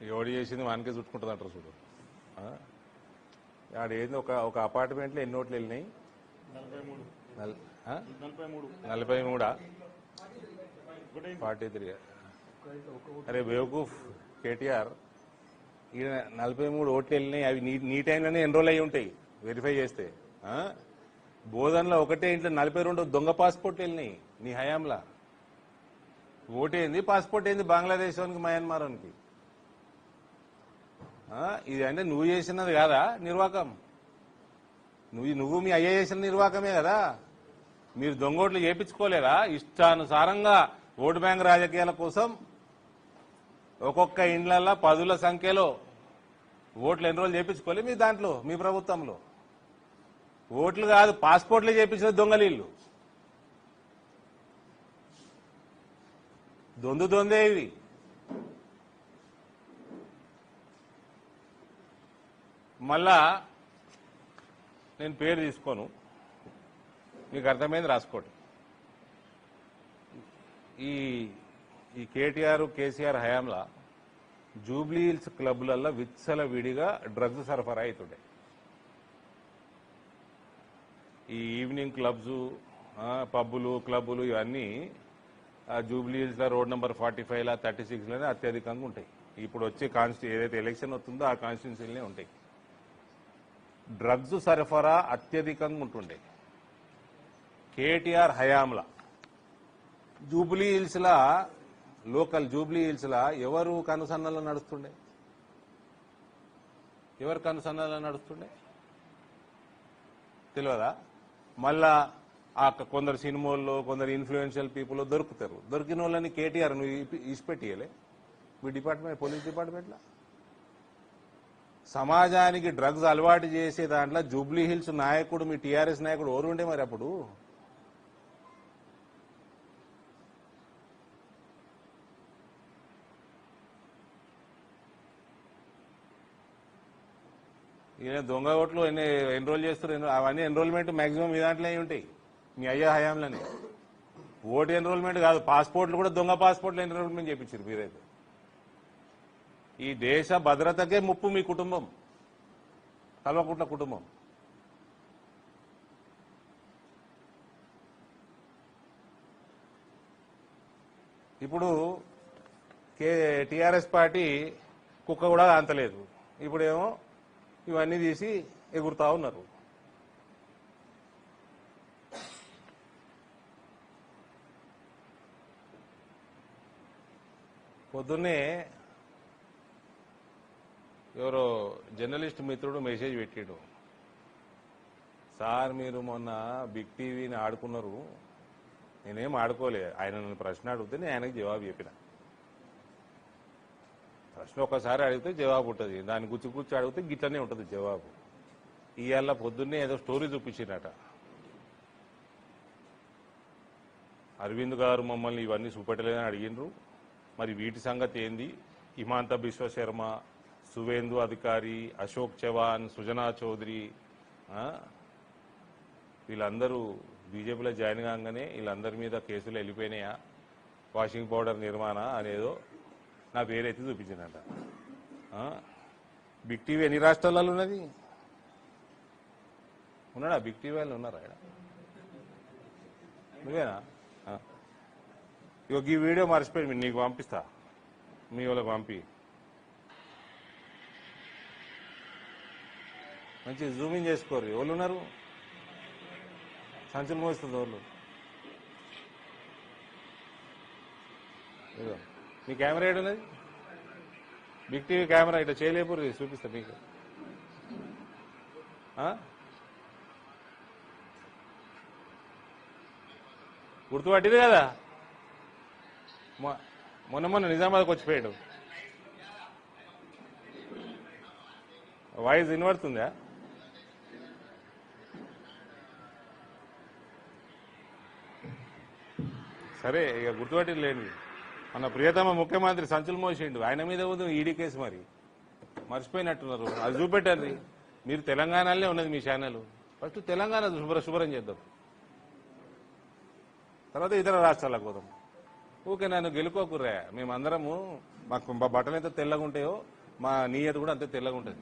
ఎవడు చేసింది వానికే చుట్టుకుంటుంది అంటారు చూడు. ఆడేంది ఒక అపార్ట్మెంట్లో ఎన్ని ఓట్లు వెళ్ళినాయి? 43 43 అరే బేవకూఫ్ కేటీఆర్, ఈయన 43 ఓట్లు వెళ్ళినాయి. అవి నీ టైంలోనే ఎన్రోల్ అయ్యి ఉంటాయి వెరిఫై చేస్తే. బోధనలో ఒకటే ఇంట్లో 42 దొంగ పాస్పోర్ట్లు వెళ్ళినాయి నీ హయాంలా. ఓటేంది పాస్పోర్ట్ ఏంది బంగ్లాదేశ్ వానికి మయన్మార్ వానికి? ఇది అంటే నువ్వు చేసినది కాదా నిర్వాకం? నువ్వు మీ అయ్య చేసిన నిర్వాకమే కదా. మీరు దొంగోట్లు చేపించుకోలేరా? ఇష్టానుసారంగా ఓటు బ్యాంక్ రాజకీయాల కోసం ఒక్కొక్క ఇండ్లల్లో 10ల సంఖ్యలో ఓట్లు ఎన్రోల్ చేపించుకోలే మీ దాంట్లో, మీ ప్రభుత్వంలో. ఓట్లు కాదు పాస్పోర్ట్లు చేపించిన దొంగలీళ్ళు. దొందే ఇవి. మళ్ళా నేను పేరు తీసుకోను, మీకు అర్థమైంది రాసుకోండి. ఈ కేటీఆర్ కేసీఆర్ హయాంలా జూబ్లీ హిల్స్ క్లబ్లలో విచ్చల విడిగా డ్రగ్స్ సరఫరా అవుతుండే. ఈ ఈవినింగ్ క్లబ్స్, పబ్బులు, క్లబ్బులు ఇవన్నీ జూబ్లీ హిల్స్ రోడ్ నెంబర్ 45 36లోనే అత్యధికంగా ఉంటాయి. ఇప్పుడు వచ్చే ఏదైతే ఎలక్షన్ వస్తుందో ఆ కాన్స్టిట్యున్సీలనే ఉంటాయి. డ్రగ్స్ సరఫరా అత్యధికంగా ఉంటుండే కేటీఆర్ హయాంలా. జూబ్లీ హిల్స్లా, లోకల్ జూబ్లీ హిల్స్లా ఎవరు కనుసన్నలో నడుస్తుండే? ఎవరు కనుసన్నలో నడుస్తుండే తెలియదా? మళ్ళా కొందరు సినిమాల్లో, కొందరు ఇన్ఫ్లుయెన్షియల్ పీపుల్ దొరుకుతారు. దొరికిన వాళ్ళని కేటీఆర్ నువ్వు ఇచ్చిపెట్టియలే మీ డిపార్ట్మెంట్, పోలీస్ డిపార్ట్మెంట్లో. సమాజానికి డ్రగ్స్ అలవాటు చేసే దాంట్లో జూబ్లీ హిల్స్ నాయకుడు, మీ టీఆర్ఎస్ నాయకుడు ఎవరు ఉండే మరి అప్పుడు? ఈయన దొంగ ఓట్లు ఎన్రోల్ చేస్తారు. అవన్నీ ఎన్రోల్మెంట్ మాక్సిమం మీ దాంట్లో ఉంటాయి, మీ అయ్యా హయాంలోనే. ఓటు ఎన్రోల్మెంట్ కాదు, పాస్పోర్ట్లు కూడా దొంగ పాస్పోర్ట్లు ఎన్రోల్మెంట్ చేయించారు మీరైతే. ఈ దేశ భద్రతకే ముప్పు మీ కుటుంబం, కల్వకుంట్ల కుటుంబం. ఇప్పుడు టీఆర్ఎస్ పార్టీ కుక్క కూడా అంతలేదు. ఇప్పుడేమో ఇవన్నీ తీసి ఎగురుతా ఉన్నారు. పొద్దున్నే ఎవరో జర్నలిస్ట్ మిత్రుడు మెసేజ్ పెట్టాడు, సార్ మీరు మొన్న బిగ్ టీవీని ఆడుకున్నారు. నేనేం ఆడుకోలే, ఆయన నన్ను ప్రశ్న అడిగితే నేను ఆయనకు జవాబు చెప్పిన. ప్రశ్న ఒకసారి అడిగితే జవాబు ఉంటుంది, దాన్ని గుచ్చి అడిగితే గిట్లనే ఉంటుంది జవాబు. ఇవాళ పొద్దున్నే ఏదో స్టోరీ చూపించినట. అరవింద్ గారు మమ్మల్ని ఇవన్నీ చూపెట్టలేదని అడిగినరు, మరి వీటి సంగతి ఏంది? హిమాంత బిశ్వ శర్మ, సువేందు అధికారి, అశోక్ చవాన్, సుజనా చౌదరి వీళ్ళందరూ బీజేపీలో జాయిన్ కాగానే వీళ్ళందరి మీద కేసులు వెళ్ళిపోయినాయా, వాషింగ్ పౌడర్ నిర్మాణ అనేదో నా పేరైతే చూపించిందంట. బిగ్ టీవీ ఎన్ని రాష్ట్రాలలో ఉన్నది? ఉన్నాడా బిగ్ టీవీ వాళ్ళు? ఉన్నారా? నువ్వేనా? ఈ వీడియో మర్చిపోయి నీకు పంపిస్తా, మీ వాళ్ళకి పంపి మంచి జూమింగ్ చేసుకోరు. ఎవరు ఉన్నారు? సంచులు మోస్తుంది వాళ్ళు. మీ కెమెరా ఏడున్నది? బిగ్ టీవీ కెమెరా ఇట్లా చేయలేపురు, చూపిస్తా మీకు. గుర్తుపట్టింది కదా, మొన్న నిజామాబాద్కి వచ్చిపోయాడు. వాయిస్ వినబడుతుందా? సరే ఇక గుర్తుపట్టి లేని మన ప్రియతమ ముఖ్యమంత్రి సంచులు మోసిండు, ఆయన మీద ఉంది ఈడీ కేసు. మరి మర్చిపోయినట్టున్నారు, అది చూపెట్టండి. మీరు తెలంగాణలోనే ఉన్నది మీ ఛానల్. ఫస్ట్ తెలంగాణ శుభ్రం చేద్దాం, తర్వాత ఇతర రాష్ట్రాలకు పోదాం. ఊకే నన్ను గెలుకోకుర్రా. మేమందరము మాకు మా బట్టలు ఎంత తెల్లగా ఉంటాయో మా నీయత కూడా అంతే తెల్లగా ఉంటుంది.